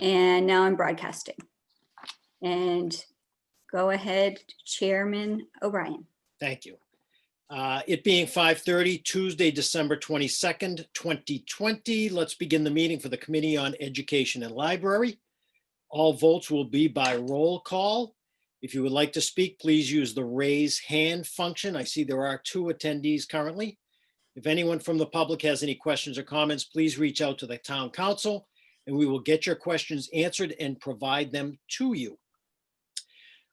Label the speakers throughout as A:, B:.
A: And now I'm broadcasting. And go ahead, Chairman O'Brien.
B: Thank you. It being 5:30, Tuesday, December 22nd, 2020. Let's begin the meeting for the Committee on Education and Library. All votes will be by roll call. If you would like to speak, please use the raise hand function. I see there are 2 attendees currently. If anyone from the public has any questions or comments, please reach out to the town council and we will get your questions answered and provide them to you.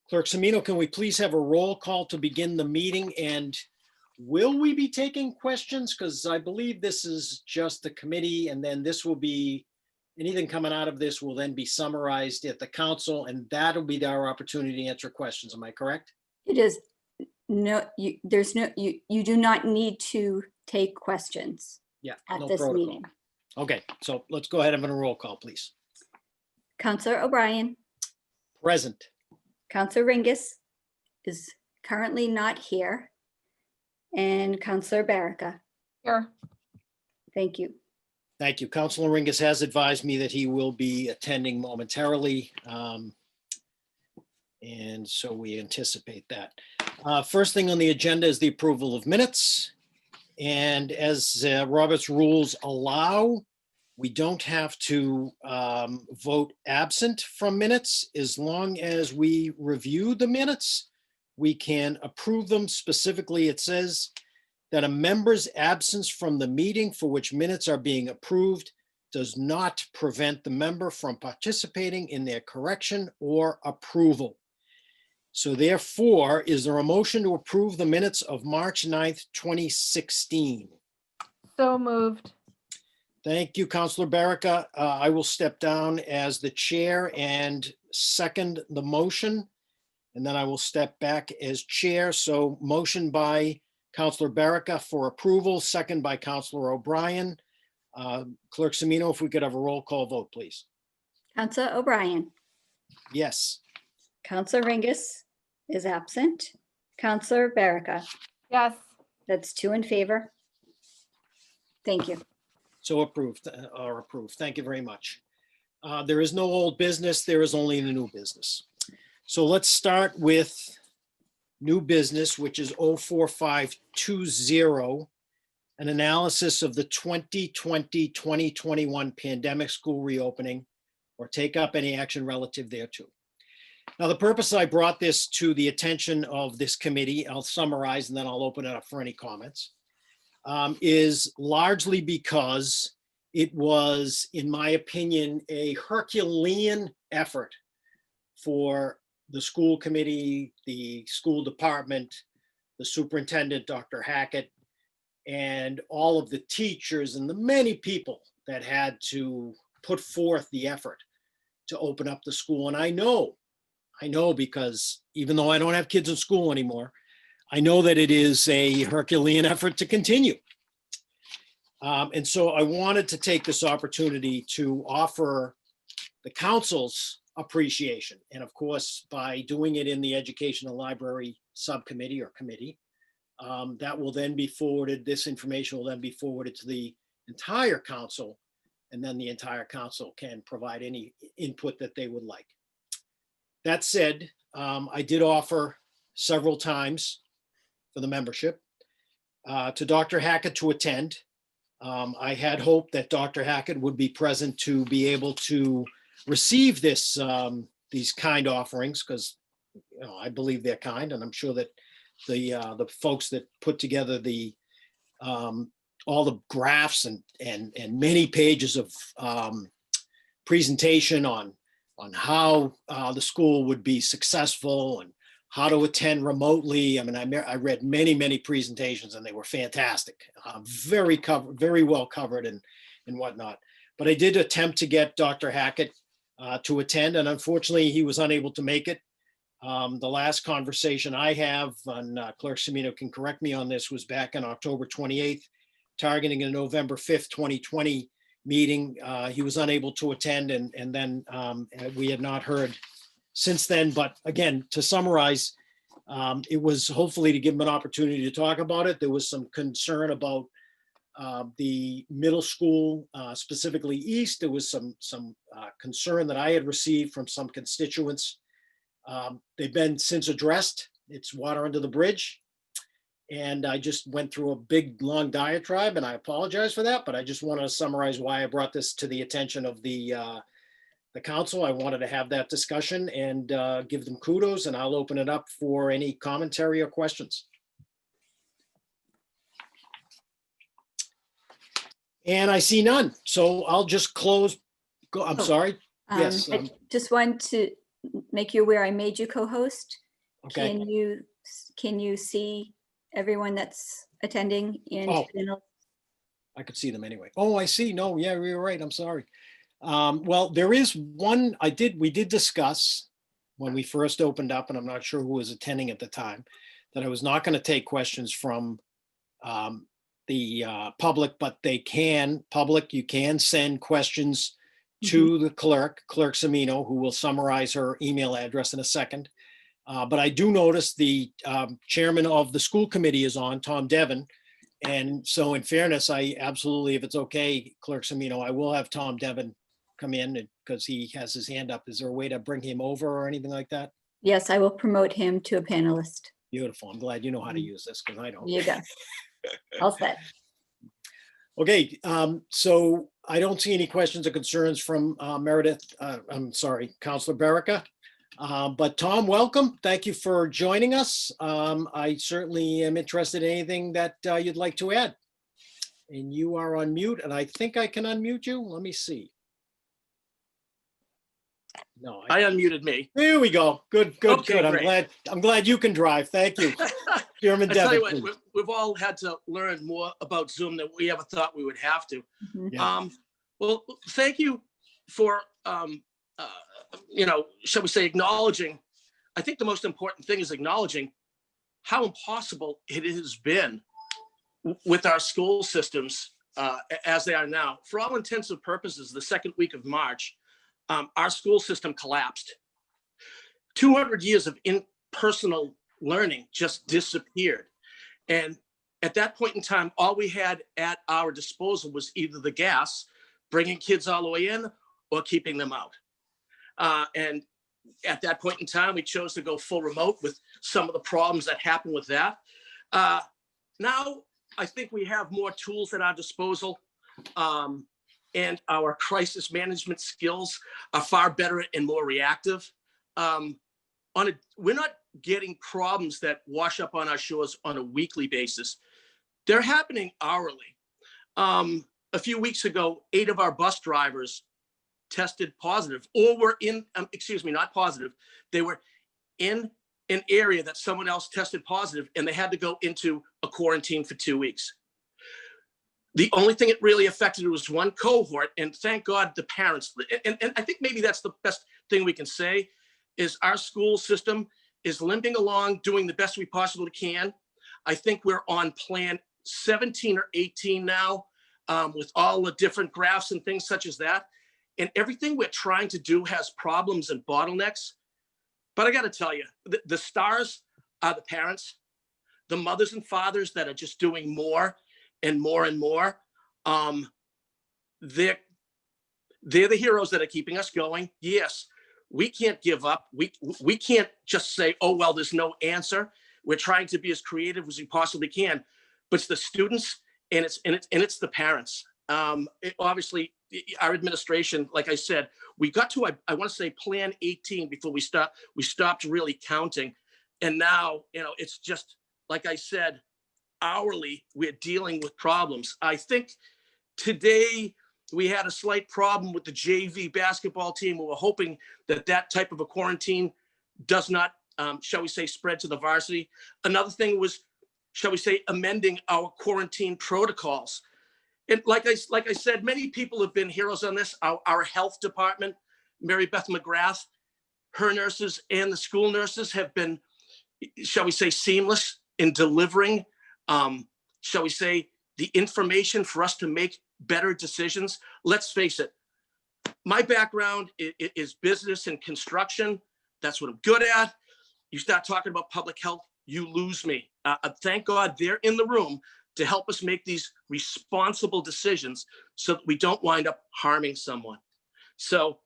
B: Clerk Semino, can we please have a roll call to begin the meeting? And will we be taking questions? Because I believe this is just the committee, and then this will be, anything coming out of this will then be summarized at the council, and that'll be our opportunity to answer questions. Am I correct?
A: It is no, you do not need to take questions
B: Yeah.
A: at
B: no
A: this
B: protocol.
A: meeting.
B: Okay, so let's go ahead and have a roll call, please.
A: Counselor O'Brien,
B: Present.
A: Counselor Ringus is currently not here. And Counselor Baraka.
C: Here.
A: Thank you.
B: Thank you. Councilor Ringus has advised me that he will be attending momentarily. And so we anticipate that. First thing on the agenda is the approval of minutes. And as Robert's rules allow, we don't have to vote absent from minutes. As long as we review the minutes, we can approve them. Specifically, it says that a member's absence from the meeting for which minutes are being approved does not prevent the member from participating in their correction or approval. So therefore, is there a motion to approve the minutes of March 9th, 2016?
C: So moved.
B: Thank you, Councilor Baraka. I will step down as the chair and second the motion. And then I will step back as chair. So motion by Councilor Baraka for approval, second by Councilor O'Brien. Clerk Semino, if we could have a roll call vote, please.
A: Counselor O'Brien,
B: Yes.
A: Counselor Ringus is absent. Counselor Baraka,
C: Yes.
A: that's 2 in favor. Thank you.
B: So approved, or approved. Thank you very much. There is no old business. There is only the new business. So let's start with new business, which is 04520, an analysis of the 2020-2021 pandemic school reopening or take up any action relative thereto. Now, the purpose I brought this to the attention of this committee, I'll summarize and then I'll open it up for any comments, is largely because it was, in my opinion, a Herculean effort for the school committee, the school department, the superintendent, Dr. Hackett, and all of the teachers and the many people that had to put forth the effort to open up the school. And I know because even though I don't have kids in school anymore, I know that it is a Herculean effort to continue. And so I wanted to take this opportunity to offer the council's appreciation. And of course, by doing it in the Education and Library Subcommittee or Committee, that will then be forwarded, this information will then be forwarded to the entire council, and then the entire council can provide any input that they would like. That said, I did offer several times for the membership to Dr. Hackett to attend. I had hoped that Dr. Hackett would be present to be able to receive this, these kind offerings, because I believe they're kind, and I'm sure that the folks that put together the all the graphs and many pages of presentation on how the school would be successful and how to attend remotely. I mean, I read many presentations and they were fantastic, very well covered and whatnot. But I did attempt to get Dr. Hackett to attend, and unfortunately he was unable to make it. The last conversation I have, and Clerk Semino can correct me on this, was back on October 28th, targeting a November 5th, 2020 meeting. He was unable to attend, and then we had not heard since then. But again, to summarize, it was hopefully to give him an opportunity to talk about it. There was some concern about The middle school, specifically east, there was some concern that I had received from some constituents. They've been since addressed. It's water under the bridge. And I just went through a big, long diatribe, and I apologize for that, but I just wanted to summarize why I brought this to the attention of the council. I wanted to have that discussion and give them kudos, and I'll open it up for any commentary or questions. And I see none, so I'll just close. I'm
A: Oh,
B: sorry. Yes.
A: I just want to make you aware, I made you co-host.
B: Okay.
A: Can you see everyone that's attending in?
B: Oh. I could see them anyway. Oh, I see. No, yeah, you're right. I'm sorry. Well, there is one, we did discuss when we first opened up, and I'm not sure who was attending at the time, that I was not going to take questions from the public, but you can send questions to the Clerk Semino, who will summarize her email address in a second. But I do notice the chairman of the school committee is on, Tom Devon. And so in fairness, I absolutely, if it's okay, Clerk Semino, I will have Tom Devon come in because he has his hand up. Is there a way to bring him over or anything like that?
A: Yes, I will promote him to a panelist.
B: Beautiful. I'm glad you know how to use this because I don't.
A: There you go. All set.
B: Okay, so I don't see any questions or concerns from Councilor Berica. But Tom, welcome. Thank you for joining us. I certainly am interested in anything that you'd like to add. And you are on mute, and I think I can unmute you. Let me see. No,
D: I unmuted me.
B: there we go. Good.
D: Okay,
B: I'm
D: great.
B: glad you can drive. Thank you. Chairman
D: I tell you
B: Devon,
D: what,
B: please.
D: we've all had to learn more about Zoom than we ever thought we would have to.
A: Mhm.
B: Yeah.
D: Well, thank you for, shall we say, acknowledging. I think the most important thing is acknowledging how impossible it has been with our school systems as they are now. For all intents and purposes, the second week of March, our school system collapsed. 200 years of impersonal learning just disappeared. And at that point in time, all we had at our disposal was either the gas, bringing kids all the way in, or keeping them out. And at that point in time, we chose to go full remote with some of the problems that happened with that. Now, I think we have more tools at our disposal, and our crisis management skills are far better and more reactive. We're not getting problems that wash up on our shores on a weekly basis. They're happening hourly. A few weeks ago, 8 of our bus drivers tested positive, or were in, not positive. They were in an area that someone else tested positive, and they had to go into a quarantine for 2 weeks. The only thing it really affected was one cohort, and thank God the parents, and I think maybe that's the best thing we can say, is our school system is limping along, doing the best we possibly can. I think we're on plan 17 or 18 now, with all the different graphs and things such as that. And everything we're trying to do has problems and bottlenecks. But I got to tell you, the stars are the parents, the mothers and fathers that are just doing more and more and more. They're the heroes that are keeping us going. Yes, we can't give up. We can't just say, oh, well, there's no answer. We're trying to be as creative as we possibly can. But it's the students and it's the parents. Obviously, our administration, like I said, we got to, I want to say plan 18 before we stopped really counting. And now, it's just, like I said, hourly, we're dealing with problems. I think today we had a slight problem with the JV basketball team. We were hoping that type of a quarantine does not, shall we say, spread to the varsity. Another thing was, shall we say, amending our quarantine protocols. And like I said, many people have been heroes on this. Our health department, Mary Beth McGrath, her nurses and the school nurses have been, shall we say, seamless in delivering, shall we say, the information for us to make better decisions. Let's face it, my background is business and construction. That's what I'm good at. You start talking about public health, you lose me. Thank God they're in the room to help us make these responsible decisions so that we don't wind up harming someone. So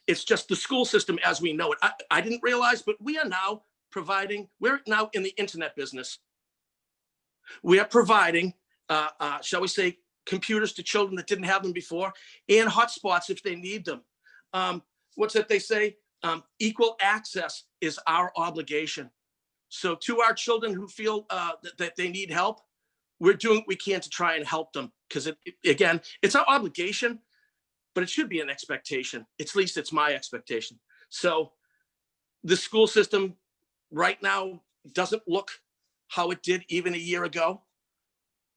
D: it's just the school system as we know it. I didn't realize, but we're now in the internet business. We are providing, shall we say, computers to children that didn't have them before, and hotspots if they need them. What's that they say? Equal access is our obligation. So to our children who feel that they need help, we're doing what we can to try and help them, because again, it's our obligation, but it should be an expectation. At least it's my expectation. So the school system right now doesn't look how it did even a year ago.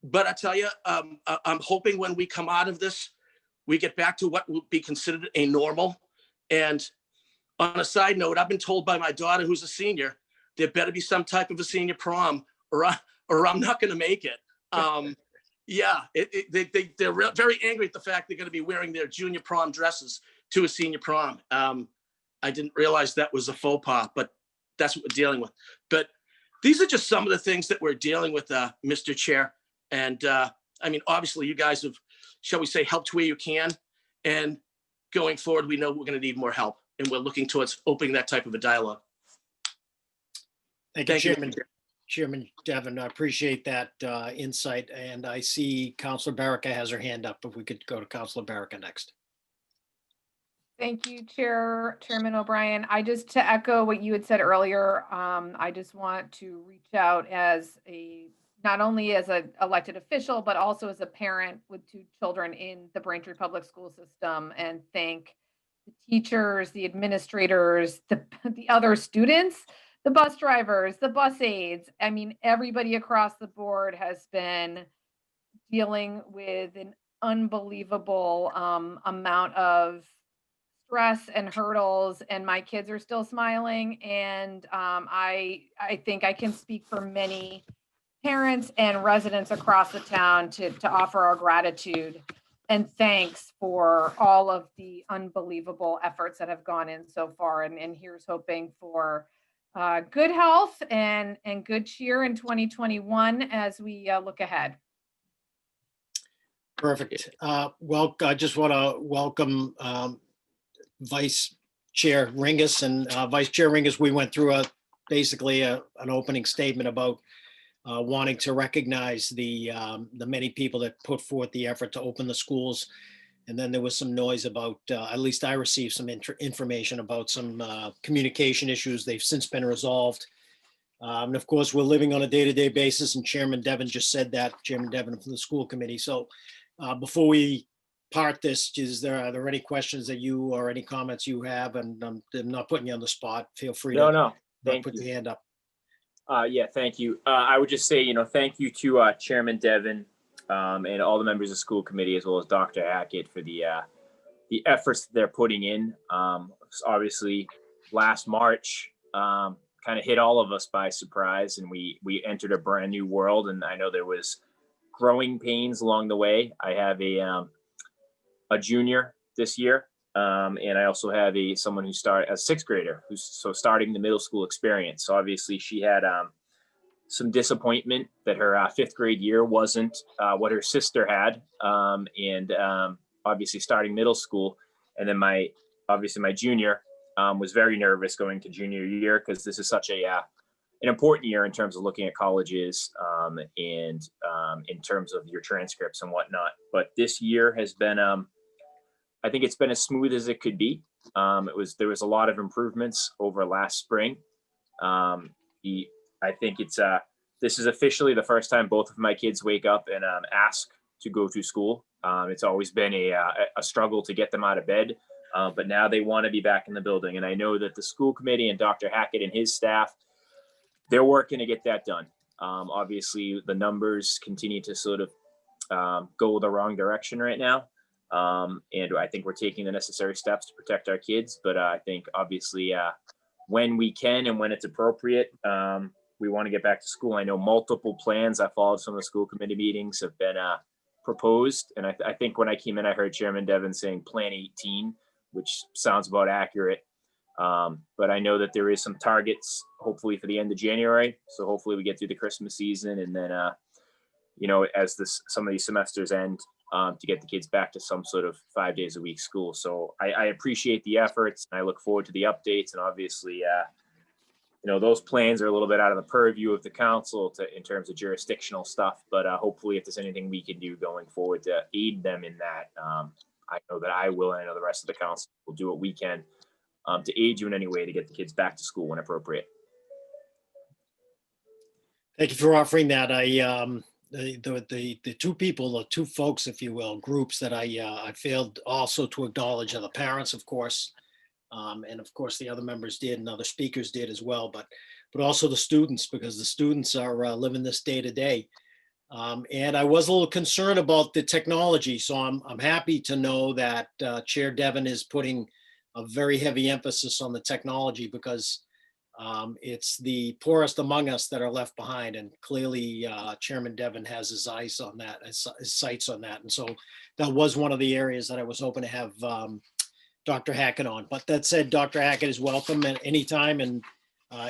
D: But I tell you, I'm hoping when we come out of this, we get back to what will be considered a normal. And on a side note, I've been told by my daughter, who's a senior, there better be some type of a senior prom, or I'm not going to make it. Yeah, they're very angry at the fact they're going to be wearing their junior prom dresses to a senior prom. I didn't realize that was a faux pas, but that's what we're dealing with. But these are just some of the things that we're dealing with, Mr. Chair. And I mean, obviously, you guys have, shall we say, helped where you can. And going forward, we know we're going to need more help, and we're looking towards opening that type of a dialogue.
B: Thank you,
D: Thank you.
B: Chairman. Chairman Devon, I appreciate that insight. And I see Councilor Baraka has her hand up. If we could go to Councilor Baraka next.
C: Thank you, Chairman O'Brien. To echo what you had said earlier, I just want to reach out as not only as an elected official, but also as a parent with 2 children in the Braintree Public School System, and thank the teachers, the administrators, the other students, the bus drivers, the bus aides. I mean, everybody across the board has been dealing with an unbelievable amount of stress and hurdles, and my kids are still smiling. And I think I can speak for many parents and residents across the town to offer our gratitude and thanks for all of the unbelievable efforts that have gone in so far. And here's hoping for good health and good cheer in 2021 as we look ahead.
B: Perfect. Well, I just want to welcome Vice Chair Ringus, and Vice Chair Ringus, we went through basically an opening statement about wanting to recognize the many people that put forth the effort to open the schools. And then there was some noise about, at least I received some information about some communication issues. They've since been resolved. And of course, we're living on a day-to-day basis, and Chairman Devon just said that, Chairman Devon from the school committee. So before we part this, are there any questions that you or any comments you have? And I'm not putting you on the spot. Feel free to
E: No, thank
B: put
E: you.
B: your hand up.
E: Yeah, thank you. I would just say, thank you to Chairman Devon and all the members of the school committee, as well as Dr. Hackett, for the efforts that they're putting in. Obviously, last March kind of hit all of us by surprise, and we entered a brand new world. And I know there was growing pains along the way. I have a junior this year, and I also have someone who started a 6th grader who's starting the middle school experience. So obviously, she had some disappointment that her 5th grade year wasn't what her sister had, and obviously starting middle school. And then my junior was very nervous going to junior year, because this is such an important year in terms of looking at colleges and in terms of your transcripts and whatnot. But this year has been, I think it's been as smooth as it could be. There was a lot of improvements over last spring. I think this is officially the first time both of my kids wake up and ask to go to school. It's always been a struggle to get them out of bed, but now they want to be back in the building. And I know that the school committee and Dr. Hackett and his staff, they're working to get that done. Obviously, the numbers continue to sort of go the wrong direction right now. And I think we're taking the necessary steps to protect our kids. But I think obviously when we can and when it's appropriate, we want to get back to school. I know multiple plans. I followed some of the school committee meetings have been proposed. And I think when I came in, I heard Chairman Devon saying Plan 18, which sounds about accurate. But I know that there is some targets, hopefully for the end of January. So hopefully we get through the Christmas season, and then, as some of these semesters end, to get the kids back to some sort of 5 days a week school. So I appreciate the efforts, and I look forward to the updates. And obviously, those plans are a little bit out of the purview of the council in terms of jurisdictional stuff. But hopefully, if there's anything we can do going forward to aid them in that, I know that I will, and I know the rest of the council will do what we can to aid you in any way to get the kids back to school when appropriate.
B: Thank you for offering that. The two folks, if you will, groups that I failed also to acknowledge are the parents, of course. And of course, the other members did, and other speakers did as well, but also the students, because the students are living this day to day. And I was a little concerned about the technology, so I'm happy to know that Chair Devon is putting a very heavy emphasis on the technology, because it's the poorest among us that are left behind, and clearly Chairman Devon has his eyes on that, his sights on that, and so that was one of the areas that I was hoping to have Dr. Hackett on. But that said, Dr. Hackett is welcome at any time, and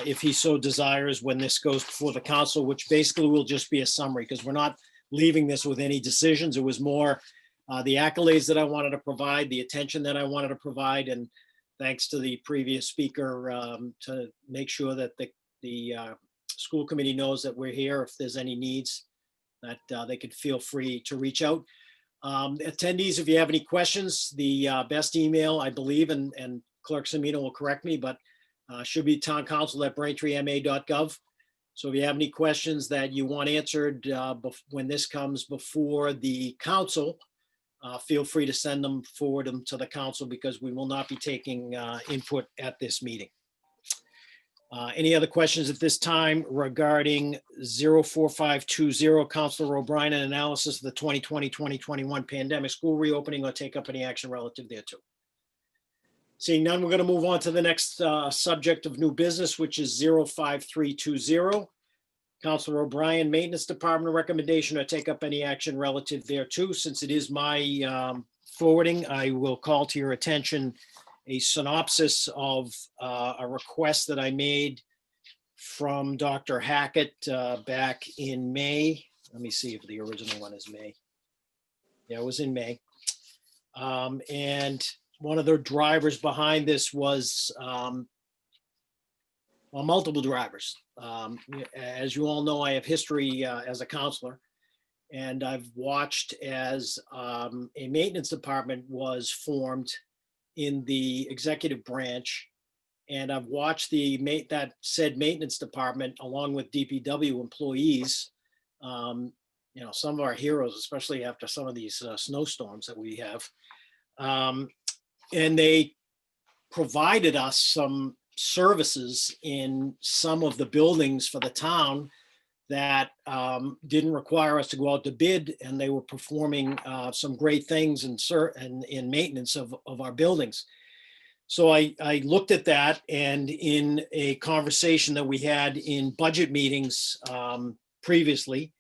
B: if he so desires, when this goes before the council, which basically will just be a summary, because we're not leaving this with any decisions. It was more the accolades that I wanted to provide, the attention that I wanted to provide, and thanks to the previous speaker to make sure that the school committee knows that we're here if there's any needs, that they could feel free to reach out. Attendees, if you have any questions, the best email, I believe, and Clerk Semino will correct me, but should be towncouncil@braintreema.gov. So if you have any questions that you want answered when this comes before the council, feel free to forward them to the council, because we will not be taking input at this meeting. Any other questions at this time regarding 04520, Councilor O'Brien, an analysis of the 2020-2021 pandemic school reopening, or take up any action relative thereto? Seeing none, we're going to move on to the next subject of new business, which is 05320. Councilor O'Brien, Maintenance Department recommendation or take up any action relative thereto. Since it is my forwarding, I will call to your attention a synopsis of a request that I made from Dr. Hackett back in May. Let me see if the original one is May. Yeah, it was in May. And one of the drivers behind this was, well, multiple drivers. As you all know, I have history as a counselor, and I've watched as a maintenance department was formed in the executive branch, and I've watched that said maintenance department, along with DPW employees, some of our heroes, especially after some of these snowstorms that we have, and they provided us some services in some of the buildings for the town that didn't require us to go out to bid, and they were performing some great things in maintenance of our buildings. So I looked at that, and in a conversation that we had in budget meetings previously,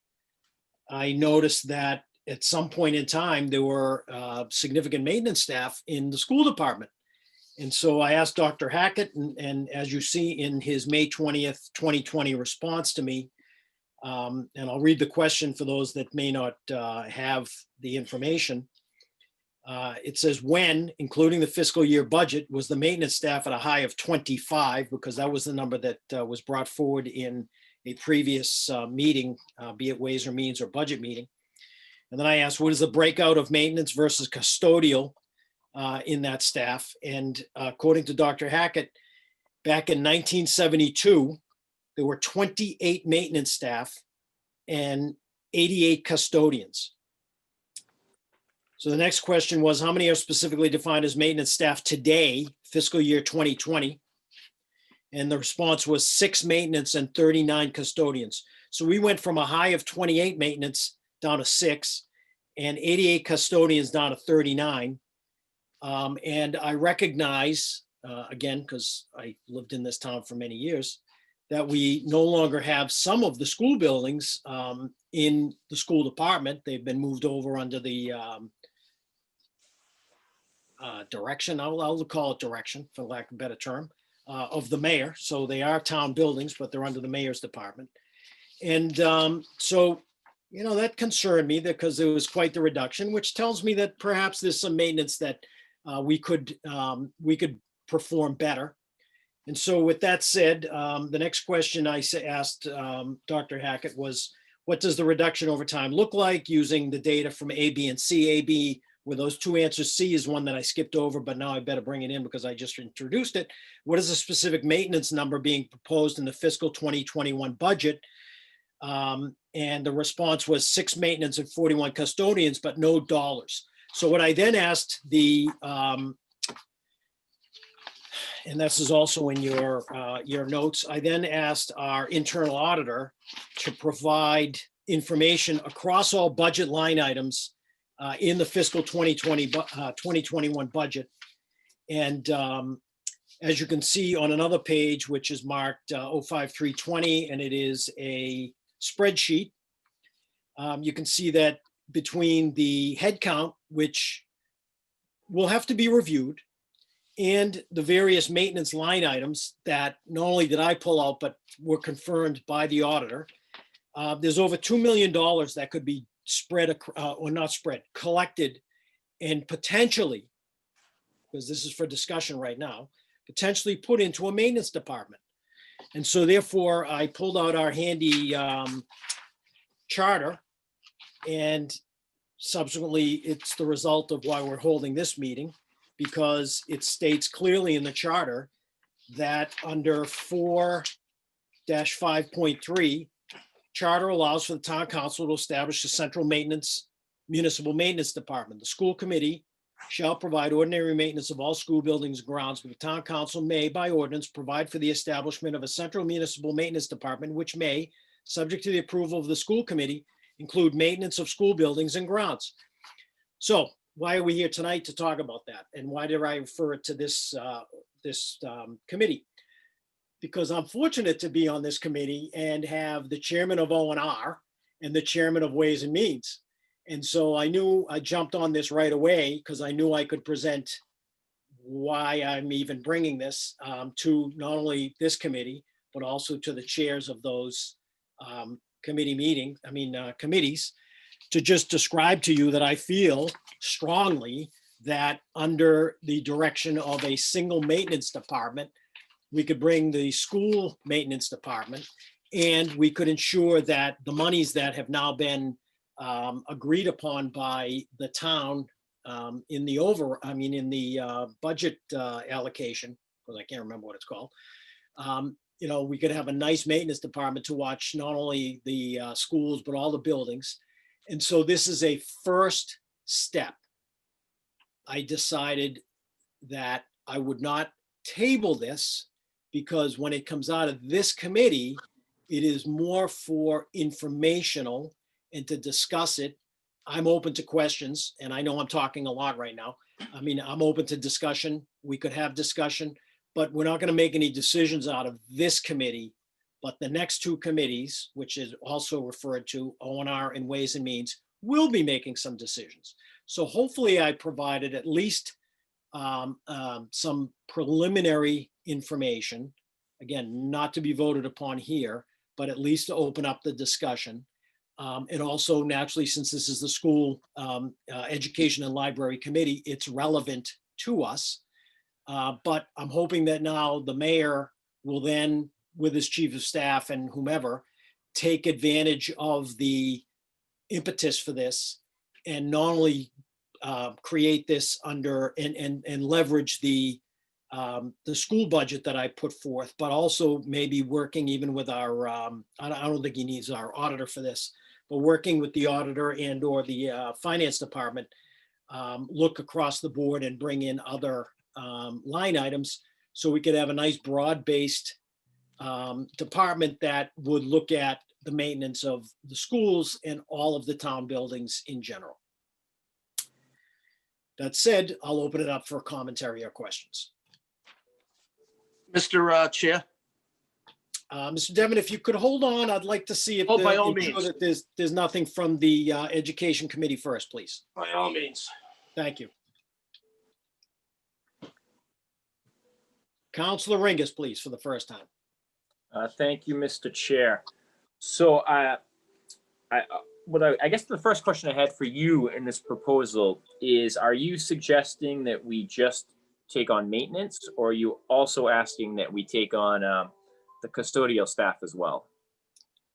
B: I noticed that at some point in time, there were significant maintenance staff in the school department. And so I asked Dr. Hackett, and as you see in his May 20th, 2020 response to me, and I'll read the question for those that may not have the information. It says, when, including the fiscal year budget, was the maintenance staff at a high of 25, because that was the number that was brought forward in a previous meeting, be it Ways or Means or budget meeting. And then I asked, what is the breakout of maintenance versus custodial in that staff? And according to Dr. Hackett, back in 1972, there were 28 maintenance staff and 88 custodians. So the next question was, how many are specifically defined as maintenance staff today, fiscal year 2020? And the response was 6 maintenance and 39 custodians. So we went from a high of 28 maintenance down to 6, and 88 custodians down to 39. And I recognize, again, because I lived in this town for many years, that we no longer have some of the school buildings in the school department. They've been moved over under the direction. I'll call it direction, for lack of a better term. of the mayor. So they are town buildings, but they're under the mayor's department. And so, you know, that concerned me because it was quite the reduction, which tells me that perhaps there's some maintenance that we could perform better. And so with that said, the next question I asked Dr. Hackett was, what does the reduction over time look like using the data from A, B, and C? A, B, were those two answers. C is one that I skipped over, but now I better bring it in because I just introduced it. What is the specific maintenance number being proposed in the fiscal 2021 budget? And the response was 6 maintenance and 41 custodians, but no dollars. So what I then asked the, and this is also in your notes, I then asked our internal auditor to provide information across all budget line items in the fiscal 2021 budget. And as you can see on another page, which is marked 05320, and it is a spreadsheet, you can see that between the head count, which will have to be reviewed, and the various maintenance line items that not only did I pull out, but were confirmed by the auditor, there's over $2 million that could be spread or not spread, collected, and potentially, because this is for discussion right now, potentially put into a maintenance department. And so therefore I pulled out our handy charter, and subsequently it's the result of why we're holding this meeting, because it states clearly in the charter that under 4-5.3, charter allows for the town council to establish a central municipal maintenance department. The school committee shall provide ordinary maintenance of all school buildings and grounds, but the town council may, by ordinance, provide for the establishment of a central municipal maintenance department, which may, subject to the approval of the school committee, include maintenance of school buildings and grounds. So why are we here tonight to talk about that? And why did I refer it to this committee? Because I'm fortunate to be on this committee and have the chairman of O&R and the chairman of Ways and Means. And so I knew I jumped on this right away because I knew I could present why I'm even bringing this to not only this committee, but also to the chairs of those committees, to just describe to you that I feel strongly that under the direction of a single maintenance department, we could bring the school maintenance department, and we could ensure that the monies that have now been agreed upon by the town in the budget allocation, because I can't remember what it's called. You know, we could have a nice maintenance department to watch not only the schools, but all the buildings. And so this is a first step. I decided that I would not table this because when it comes out of this committee, it is more for informational and to discuss it. I'm open to questions, and I know I'm talking a lot right now. I mean, I'm open to discussion. We could have discussion, but we're not going to make any decisions out of this committee. But the next two committees, which is also referred to O&R and Ways and Means, will be making some decisions. So hopefully I provided at least some preliminary information, again, not to be voted upon here, but at least to open up the discussion. And also naturally, since this is the school education and library committee, it's relevant to us. But I'm hoping that now the mayor will then, with his chief of staff and whomever, take advantage of the impetus for this and not only create this under and leverage the school budget that I put forth, but also maybe working even with our, I don't think he needs our auditor for this, but working with the auditor and or the finance department, look across the board and bring in other line items so we could have a nice broad-based department that would look at the maintenance of the schools and all of the town buildings in general. That said, I'll open it up for commentary or questions.
D: Mr. Chair,
B: Mr. Devon, if you could hold on, I'd like to see if
D: Oh, by all
B: ensure
D: means.
B: that there's nothing from the Education Committee first, please.
D: by all means.
B: Thank you. Counselor Ringus, please, for the first time.
E: Thank you, Mr. Chair. So I guess the first question I had for you in this proposal is, are you suggesting that we just take on maintenance, or are you also asking that we take on the custodial staff as well?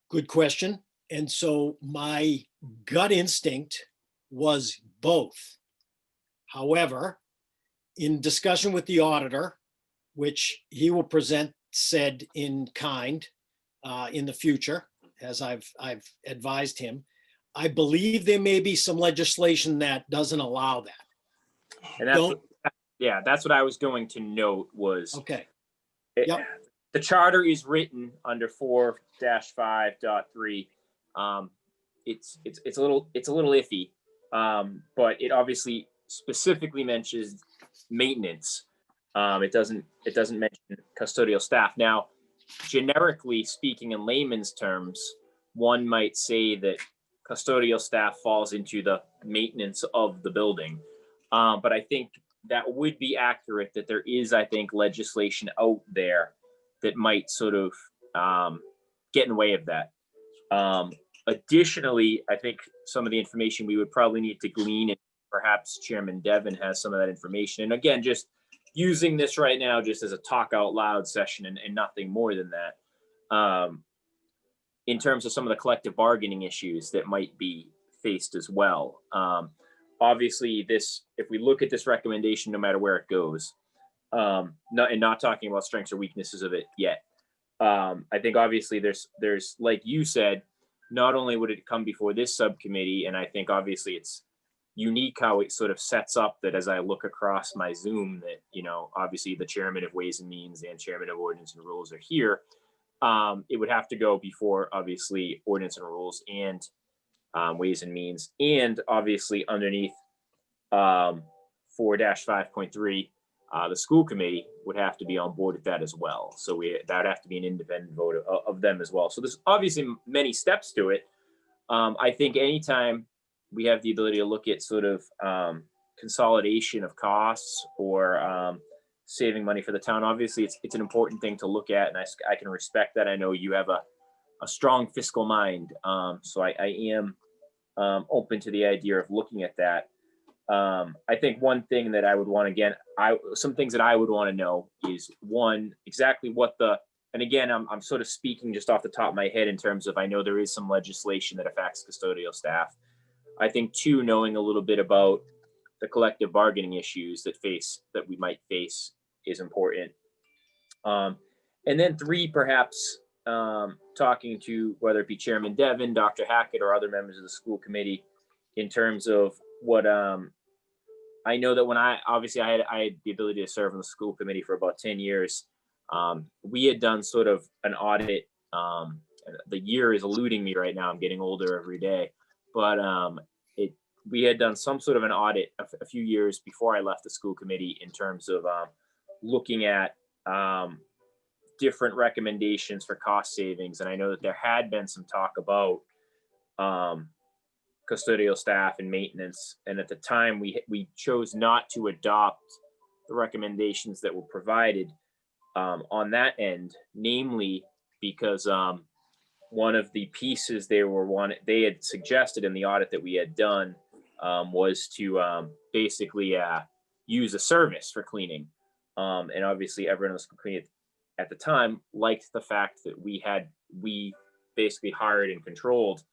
B: Good question. And so my gut instinct was both. However, in discussion with the auditor, which he will present said in kind in the future, as I've advised him, I believe there may be some legislation that doesn't allow that.
E: And that's what I was going to note was,
B: Okay,
E: it- the charter is written under 4-5.3. It's a little iffy, but it obviously specifically mentions maintenance. It doesn't mention custodial staff. Now, generically speaking, in layman's terms, one might say that custodial staff falls into the maintenance of the building. But I think that would be accurate, that there is, I think, legislation out there that might sort of get in the way of that. Additionally, I think some of the information we would probably need to glean, and perhaps Chairman Devon has some of that information. And again, just using this right now just as a talk out loud session and nothing more than that. In terms of some of the collective bargaining issues that might be faced as well. Obviously, if we look at this recommendation, no matter where it goes, not talking about strengths or weaknesses of it yet. I think obviously there's, like you said, not only would it come before this subcommittee, and I think obviously it's unique how it sort of sets up that as I look across my Zoom that, obviously the chairman of Ways and Means and chairman of Ordinance and Rules are here. It would have to go before obviously Ordinance and Rules and Ways and Means, and obviously underneath 4-5.3, the school committee would have to be on board with that as well. So that would have to be an independent vote of them as well. So there's obviously many steps to it. I think anytime we have the ability to look at sort of consolidation of costs or saving money for the town, obviously it's an important thing to look at, and I can respect that. I know you have a strong fiscal mind, so I am open to the idea of looking at that. I think one thing that I would want, some things that I would want to know is, one, exactly and again, I'm sort of speaking just off the top of my head in terms of, I know there is some legislation that affects custodial staff. I think two, knowing a little bit about the collective bargaining issues that we might face is important. And then three, perhaps talking to whether it be Chairman Devon, Dr. Hackett, or other members of the school committee in terms of what I know that when I had the ability to serve on the school committee for about 10 years. We had done sort of an audit. The year is eluding me right now. I'm getting older every day, but we had done some sort of an audit a few years before I left the school committee in terms of looking at different recommendations for cost savings. And I know that there had been some talk about custodial staff and maintenance. And at the time we chose not to adopt the recommendations that were provided on that end, namely because one of the pieces they had suggested in the audit that we had done was to basically use a service for cleaning. And obviously everyone in the school committee at the time liked the fact that we basically hired and controlled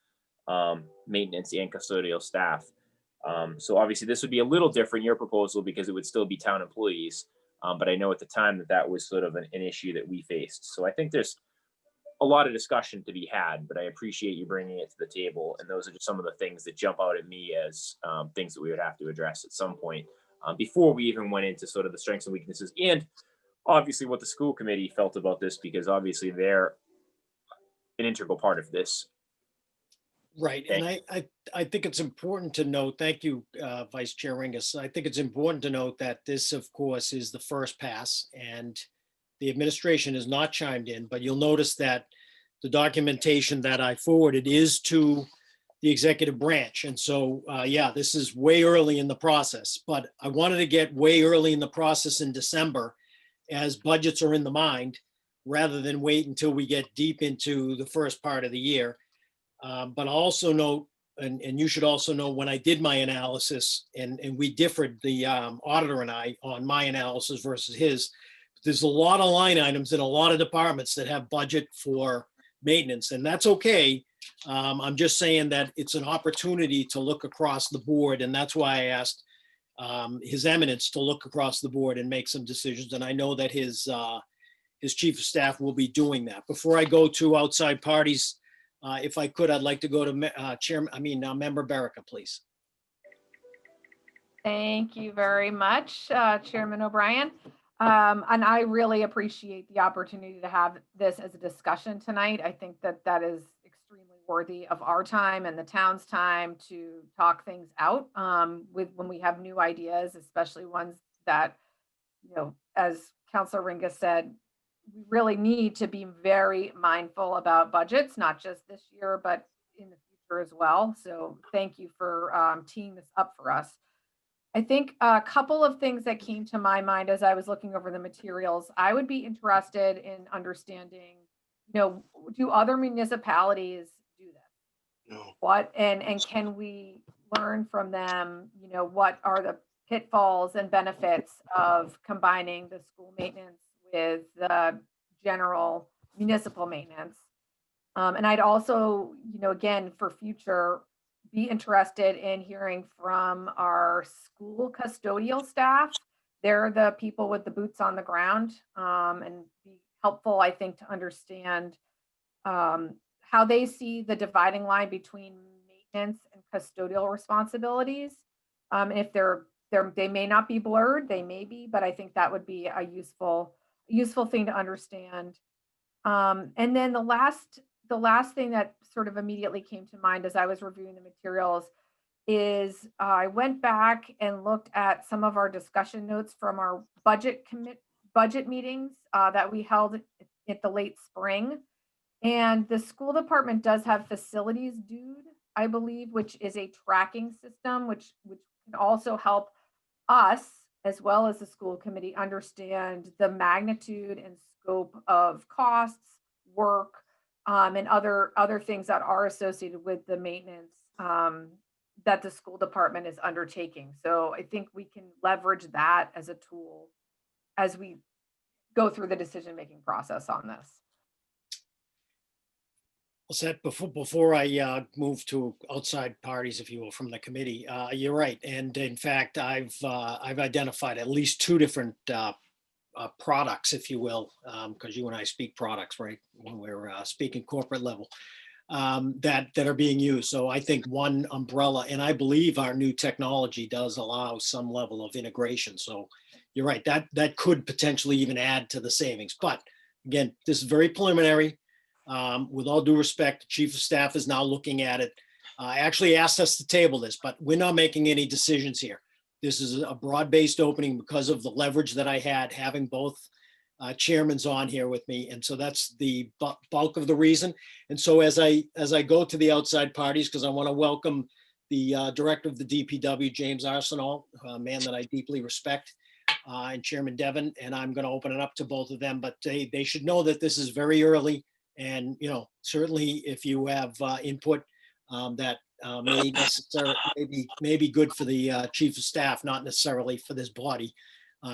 E: maintenance and custodial staff. So obviously this would be a little different, your proposal, because it would still be town employees. But I know at the time that was sort of an issue that we faced. So I think there's a lot of discussion to be had, but I appreciate you bringing it to the table. And those are just some of the things that jump out at me as things that we would have to address at some point before we even went into sort of the strengths and weaknesses, and obviously what the school committee felt about this, because obviously they're an integral part of this.
B: right. And I think it's important to note, thank you, Vice Chair Ringus. I think it's important to note that this, of course, is the first pass, and the administration has not chimed in, but you'll notice that the documentation that I forwarded is to the executive branch. And so, yeah, this is way early in the process, but I wanted to get way early in the process in December as budgets are in the mind, rather than wait until we get deep into the first part of the year. But I'll also note, and you should also know, when I did my analysis, and we differed, the auditor and I, on my analysis versus his, there's a lot of line items in a lot of departments that have budget for maintenance, and that's okay. I'm just saying that it's an opportunity to look across the board, and that's why I asked His Eminence to look across the board and make some decisions, and I know that his chief of staff will be doing that. Before I go to outside parties, if I could, I'd like to go to Member Berica, please.
C: Thank you very much, Chairman O'Brien. And I really appreciate the opportunity to have this as a discussion tonight. I think that that is extremely worthy of our time and the town's time to talk things out when we have new ideas, especially ones that, as Councilor Ringa said, we really need to be very mindful about budgets, not just this year, but in the future as well. So thank you for teeing this up for us. I think a couple of things that came to my mind as I was looking over the materials, I would be interested in understanding, do other municipalities do this?
D: No.
C: What, and can we learn from them, what are the pitfalls and benefits of combining the school maintenance with the general municipal maintenance? And I'd also, again, for future, be interested in hearing from our school custodial staff. They're the people with the boots on the ground, and be helpful, I think, to understand how they see the dividing line between maintenance and custodial responsibilities. If they may not be blurred, they may be, but I think that would be a useful thing to understand. And then the last thing that sort of immediately came to mind as I was reviewing the materials is I went back and looked at some of our discussion notes from our budget meetings that we held at the late spring. And the school department does have facilities dude, I believe, which is a tracking system, which can also help us, as well as the school committee, understand the magnitude and scope of costs, work, and other things that are associated with the maintenance that the school department is undertaking. So I think we can leverage that as a tool as we go through the decision-making process on this.
B: Well said. Before I move to outside parties, if you will, from the committee, you're right. And in fact, I've identified at least two different products, if you will, because you and I speak products, right, when we're speaking corporate level, that are being used. So I think one umbrella, and I believe our new technology does allow some level of integration. So you're right, that could potentially even add to the savings. But again, this is very preliminary. With all due respect, the chief of staff is now looking at it. Actually asked us to table this, but we're not making any decisions here. This is a broad-based opening because of the leverage that I had having both chairmans on here with me. And so that's the bulk of the reason. And so as I go to the outside parties, because I want to welcome the director of the DPW, James Arsenal, a man that I deeply respect, and Chairman Devon, and I'm going to open it up to both of them, but they should know that this is very early. And, certainly if you have input that may be good for the chief of staff, not necessarily for this body,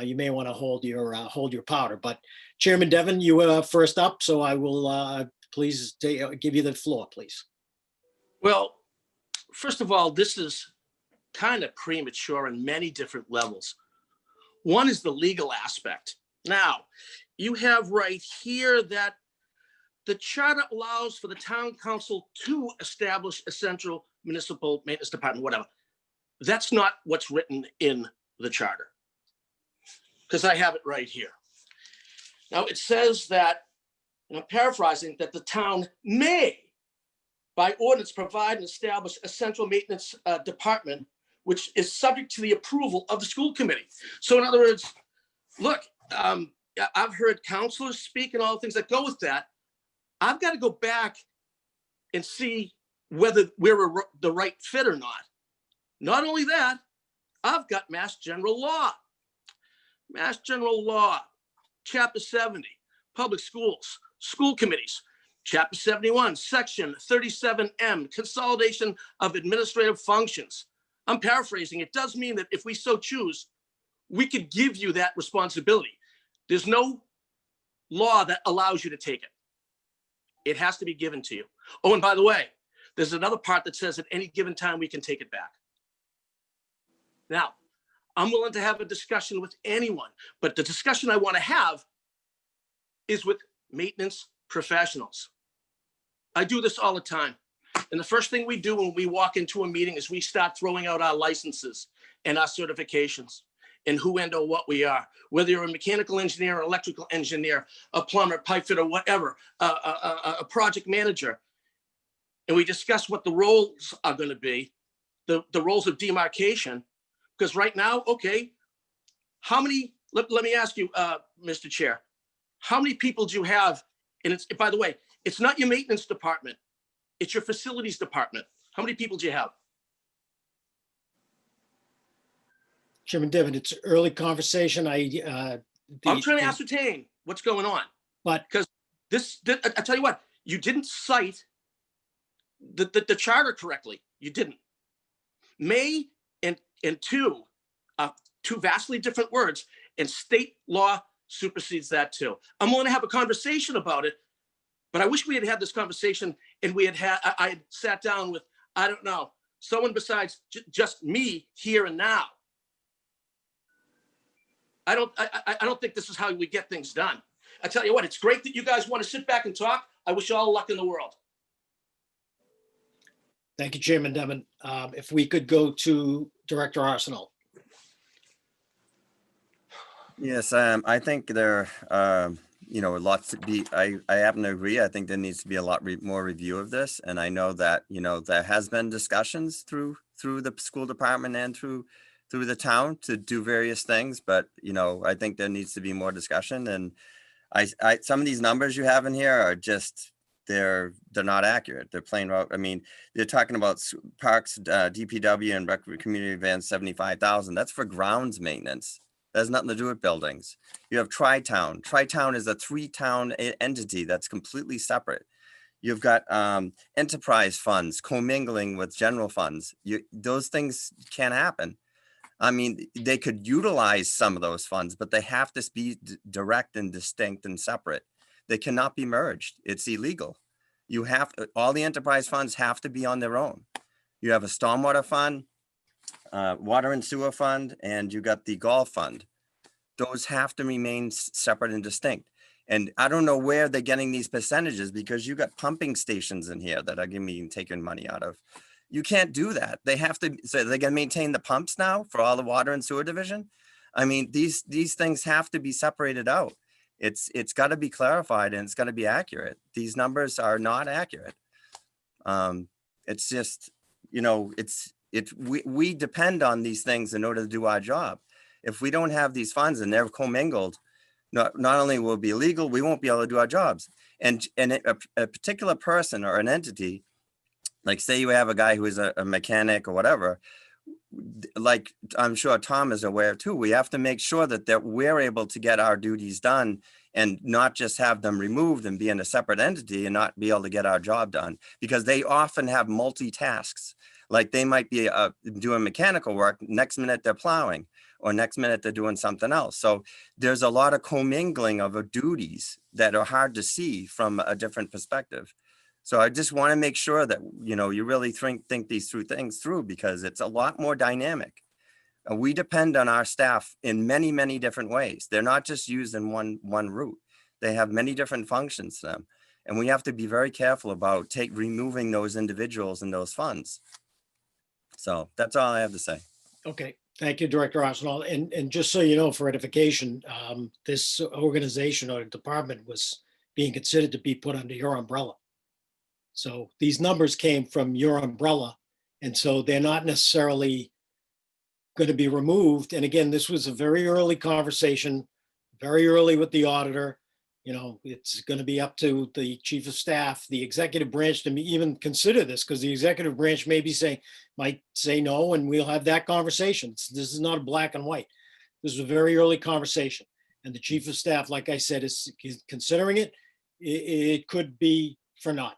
B: you may want to hold your powder. But Chairman Devon, you are first up, so I will please give you the floor, please.
D: Well, first of all, this is kind of premature on many different levels. One is the legal aspect. Now, you have right here that the charter allows for the town council to establish a central municipal maintenance department, whatever. That's not what's written in the charter, because I have it right here. Now it says that, and I'm paraphrasing, that the town may, by ordinance, provide and establish a central maintenance department, which is subject to the approval of the school committee. So in other words, look, I've heard counselors speak and all the things that go with that. I've got to go back and see whether we're the right fit or not. Not only that, I've got Mass General Law. Mass General Law, Chapter 70, public schools, school committees. Chapter 71, Section 37M, consolidation of administrative functions. I'm paraphrasing. It does mean that if we so choose, we could give you that responsibility. There's no law that allows you to take it. It has to be given to you. Oh, and by the way, there's another part that says at any given time we can take it back. Now, I'm willing to have a discussion with anyone, but the discussion I want to have is with maintenance professionals. I do this all the time. And the first thing we do when we walk into a meeting is we start throwing out our licenses and our certifications and who and or what we are, whether you're a mechanical engineer, or electrical engineer, a plumber, pipe fitter, whatever, a project manager. And we discuss what the roles are going to be, the roles of demarcation. Because right now, okay, how many, let me ask you, Mr. Chair, how many people do you have? And it's, by the way, it's not your maintenance department, it's your facilities department. How many people do you have?
B: Chairman Devon, it's early conversation.
D: I'm trying to ascertain what's going on.
B: But
D: Because I tell you what, you didn't cite the charter correctly. You didn't. May and two, two vastly different words, and state law supersedes that too. I'm willing to have a conversation about it, but I wish we had had this conversation and I had sat down with, I don't know, someone besides just me here and now. I don't think this is how we get things done. I tell you what, it's great that you guys want to sit back and talk. I wish you all the luck in the world.
B: thank you, Chairman Devon. If we could go to Director Arsenal.
F: Yes, I think there, lots to be, I happen to agree. I think there needs to be a lot more review of this. And I know that, there has been discussions through the school department and through the town to do various things, but, I think there needs to be more discussion. And some of these numbers you have in here are just, they're not accurate. They're plain out. I mean, they're talking about parks, DPW and community events, 75,000. That's for grounds maintenance. That has nothing to do with buildings. You have Tri-Town. Tri-Town is a 3-town entity that's completely separate. You've got enterprise funds commingling with general funds. Those things can't happen. I mean, they could utilize some of those funds, but they have to be direct and distinct and separate. They cannot be merged. It's illegal. All the enterprise funds have to be on their own. You have a stormwater fund, water and sewer fund, and you got the golf fund. Those have to remain separate and distinct. And I don't know where they're getting these percentages, because you got pumping stations in here that are taking money out of. You can't do that. They have to, so they're gonna maintain the pumps now for all the water and sewer division. I mean, these things have to be separated out. It's got to be clarified and it's got to be accurate. These numbers are not accurate. It's just, we depend on these things in order to do our job. If we don't have these funds and they're commingled, not only will it be illegal, we won't be able to do our jobs. And a particular person or an entity, like say you have a guy who is a mechanic or whatever, like I'm sure Tom is aware too, we have to make sure that we're able to get our duties done and not just have them removed and be in a separate entity and not be able to get our job done, because they often have multi-tasks. Like they might be doing mechanical work, next minute they're plowing, or next minute they're doing something else. So there's a lot of commingling of duties that are hard to see from a different perspective. So I just want to make sure that, you really think these things through, because it's a lot more dynamic. We depend on our staff in many, many different ways. They're not just used in one route. They have many different functions to them. And we have to be very careful about removing those individuals and those funds. So that's all I have to say.
B: Okay, thank you, Director Arsenal. And just so you know, for edification, this organization or department was being considered to be put under your umbrella. So these numbers came from your umbrella, and so they're not necessarily going to be removed. And again, this was a very early conversation, very early with the auditor. It's going to be up to the chief of staff, the executive branch to even consider this, because the executive branch might say no, and we'll have that conversation. This is not a black and white. This is a very early conversation. and the chief of staff, like I said, is considering it, it could be for naught.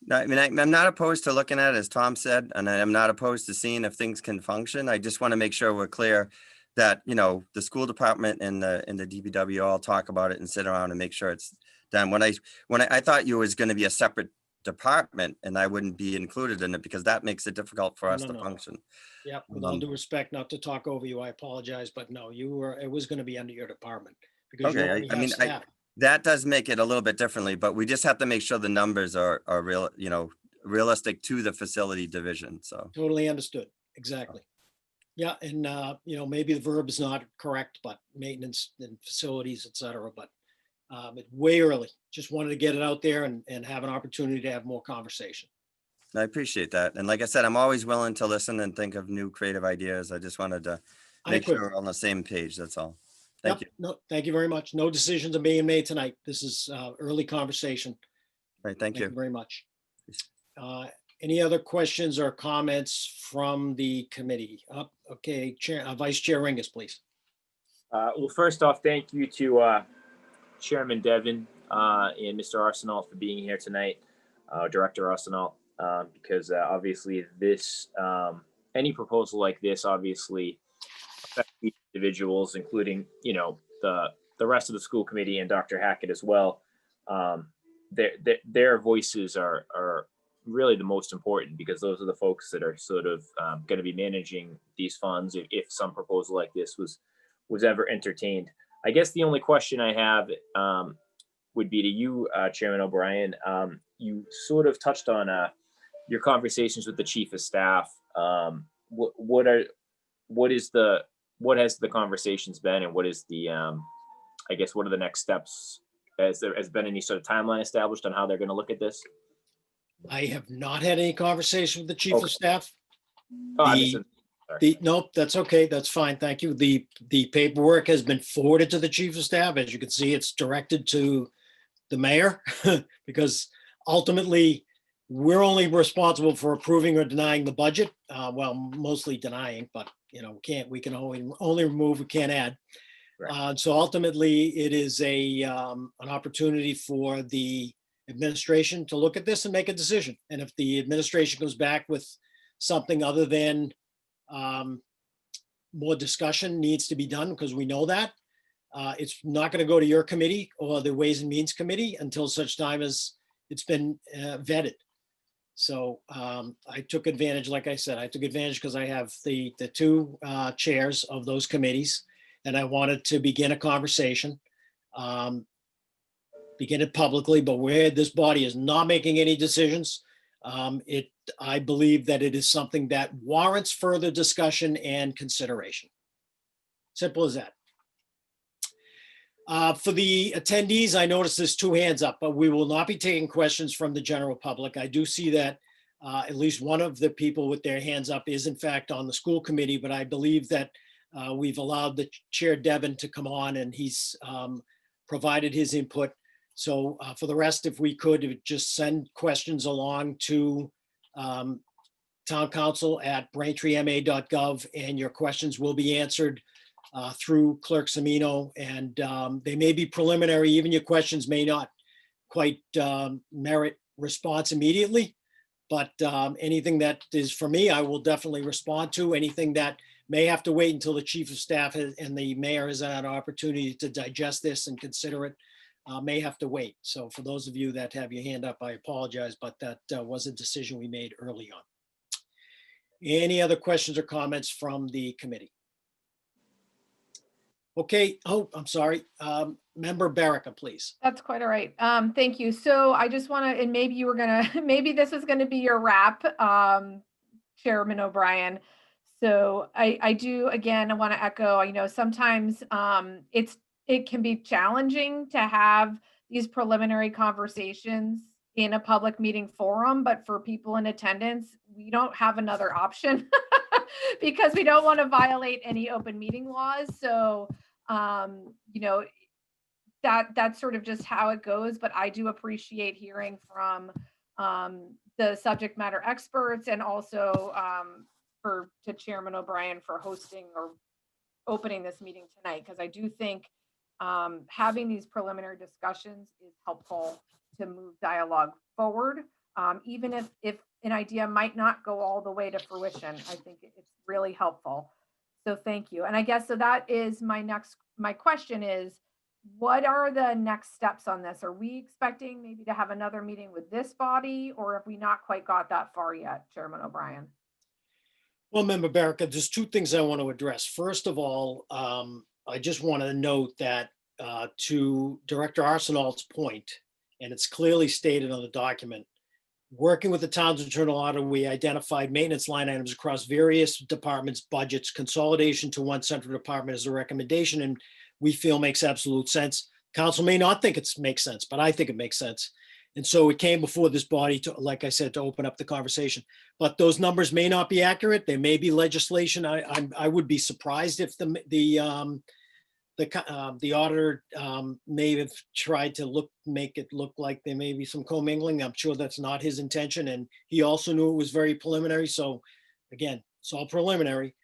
F: No, I mean, I'm not opposed to looking at it, as Tom said, and I'm not opposed to seeing if things can function. I just want to make sure we're clear that, you know, the school department and the DPW all talk about it and sit around and make sure it's done. When I thought you was going to be a separate department and I wouldn't be included in it because that makes it difficult for us
B: No,
F: to
B: no.
F: function.
B: Yep, with all due respect, not to talk over you, I apologize, but no, it was gonna be under your department. Because you
F: Okay,
B: already
F: I
B: have
F: mean,
B: staff.
F: that does make it a little bit differently, but we just have to make sure the numbers are real, you know, realistic to the facility division. So,
B: Totally understood, exactly. Yeah, and, you know, maybe the verb is not correct, but maintenance and facilities, et cetera, but it's way early. Just wanted to get it out there and have an opportunity to have more conversation.
F: I appreciate that. And like I said, I'm always willing to listen and think of new creative ideas. I just wanted to make sure
B: Unequivocally.
F: we're on the same page. That's all. Thank
B: Yep,
F: you.
B: no, thank you very much. No decisions are being made tonight. This is early conversation.
F: Right, thank you.
B: Very much. Any other questions or comments from the committee? Okay, Chair, Vice Chair Ringus, please.
E: Well, first off, thank you to Chairman Devon and Mr. Arsenault for being here tonight, Director Arsenault, because obviously this, any proposal like this obviously affects the individuals, including, you know, the rest of the school committee and Dr. Hackett as well. Their voices are really the most important because those are the folks that are sort of going to be managing these funds if some proposal like this was ever entertained. I guess the only question I have would be to you, Chairman O'Brien. You sort of touched on your conversations with the chief of staff. What has the conversations been, and what is the I guess what are the next steps? Has there been any sort of timeline established on how they're going to look at this?
B: I have not had any conversation with the chief
E: Okay.
B: of staff.
E: Oh, I
B: The-
E: missed it.
B: Nope, that's okay. That's fine. Thank you. The paperwork has been forwarded to the chief of staff. As you can see, it's directed to the mayor because ultimately we're only responsible for approving or denying the budget. Well, mostly denying, but you know, we can only remove, we can't add.
E: Right.
B: So ultimately it is an opportunity for the administration to look at this and make a decision. And if the administration goes back with something other than more discussion needs to be done, because we know that. It's not going to go to your committee or the Ways and Means Committee until such time as it's been vetted. So I took advantage, like I said, I took advantage because I have the two chairs of those committees, and I wanted to begin a conversation, begin it publicly, but where this body is not making any decisions, I believe that it is something that warrants further discussion and consideration. Simple as that. For the attendees, I noticed there's two hands up, but we will not be taking questions from the general public. I do see that at least one of the people with their hands up is in fact on the school committee, but I believe that we've allowed the Chair Devon to come on and he's provided his input. So for the rest, if we could just send questions along to towncouncil@braintreema.gov, and your questions will be answered through Clerk Semino, and they may be preliminary. Even your questions may not quite merit response immediately, but anything that is for me, I will definitely respond to. Anything that may have to wait until the chief of staff and the mayor has had an opportunity to digest this and consider it, may have to wait. So for those of you that have your hand up, I apologize, but that was a decision we made early on. Any other questions or comments from the committee? Okay, oh, I'm sorry. Member Baraka, please.
C: That's quite all right. Thank you. So I just want to, and maybe you were gonna, maybe this is gonna be your wrap, Chairman O'Brien. So I do, again, I want to echo, I know sometimes it can be challenging to have these preliminary conversations in a public meeting forum, but for people in attendance, we don't have another option because we don't want to violate any open meeting laws. So, you know, that's sort of just how it goes, but I do appreciate hearing from the subject matter experts, and also to Chairman O'Brien for hosting or opening this meeting tonight, because I do think having these preliminary discussions is helpful to move dialogue forward. Even if an idea might not go all the way to fruition, I think it's really helpful. So thank you. And I guess, so that is my question is, what are the next steps on this? Are we expecting maybe to have another meeting with this body, or have we not quite got that far yet, Chairman O'Brien?
B: Well, Member Baraka, there's two things I want to address. First of all, I just want to note that to Director Arsenal's point, and it's clearly stated on the document, working with the Townsend Journal Auditor, we identified maintenance line items across various departments' budgets. Consolidation to one central department is a recommendation, and we feel makes absolute sense. Council may not think it makes sense, but I think it makes sense. And so it came before this body to, like I said, to open up the conversation. But those numbers may not be accurate. There may be legislation. I would be surprised if the auditor may have tried to make it look like there may be some commingling. I'm sure that's not his intention, and he also knew it was very preliminary. So again, it's all preliminary.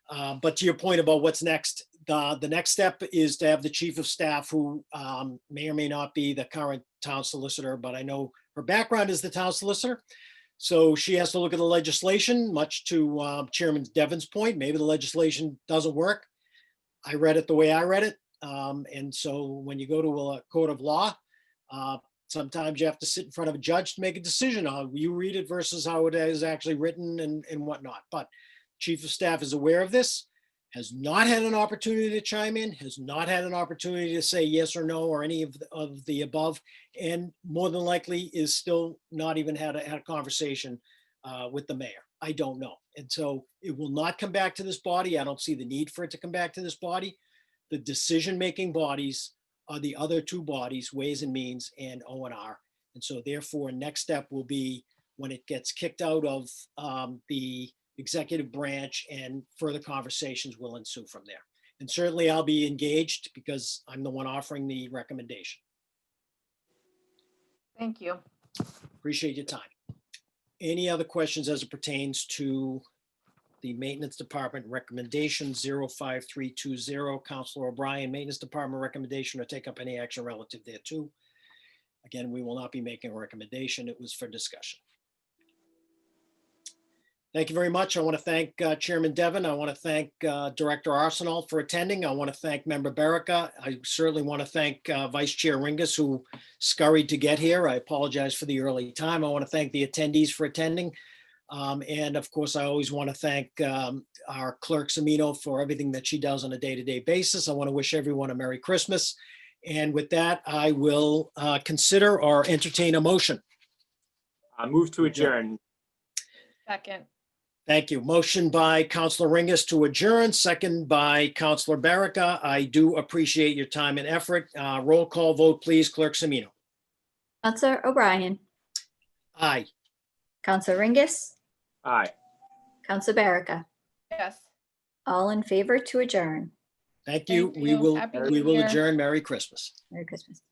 B: But to your point about what's next, the next step is to have the chief of staff, who may or may not be the current town solicitor, but I know her background is the town solicitor. So she has to look at the legislation, much to Chairman Devon's point. Maybe the legislation doesn't work. I read it the way I read it. And so when you go to a court of law, sometimes you have to sit in front of a judge to make a decision on you read it versus how it is actually written and whatnot. But chief of staff is aware of this, has not had an opportunity to chime in, has not had an opportunity to say yes or no or any of the above, and more than likely is still not even had a conversation with the mayor. I don't know. And so it will not come back to this body. I don't see the need for it to come back to this body. The decision-making bodies are the other two bodies, Ways and Means and O&R. And so therefore, next step will be when it gets kicked out of the executive branch, and further conversations will ensue from there. And certainly I'll be engaged because I'm the one offering the recommendation.
C: Thank you.
B: Appreciate your time. Any other questions as it pertains to the Maintenance Department recommendation 05320, Councilor O'Brien, Maintenance Department recommendation, or take up any action relative thereto? Again, we will not be making a recommendation. It was for discussion. Thank you very much. I want to thank Chairman Devon. I want to thank Director Arsenal for attending. I want to thank Member Baraka. I certainly want to thank Vice Chair Ringus, who scurried to get here. I apologize for the early time. I want to thank the attendees for attending. And of course, I always want to thank our clerk Semino for everything that she does on a day-to-day basis. I want to wish everyone a Merry Christmas. And with that, I will consider or entertain a motion.
E: Move to adjourn.
C: Second.
B: Thank you. Motion by Councilor Ringus to adjourn, second by Councilor Baraka. I do appreciate your time and effort. Roll call vote, please, Clerk Semino.
A: Counselor O'Brien,
B: Aye.
A: Counselor Ringus,
E: Aye.
A: Counselor Baraka,
C: Yes.
A: all in favor to adjourn.
B: Thank you.
C: Thank
B: We
C: you.
B: will
C: Happy
B: we
C: New
B: will
C: Year.
B: adjourn. Merry Christmas.
A: Merry Christmas.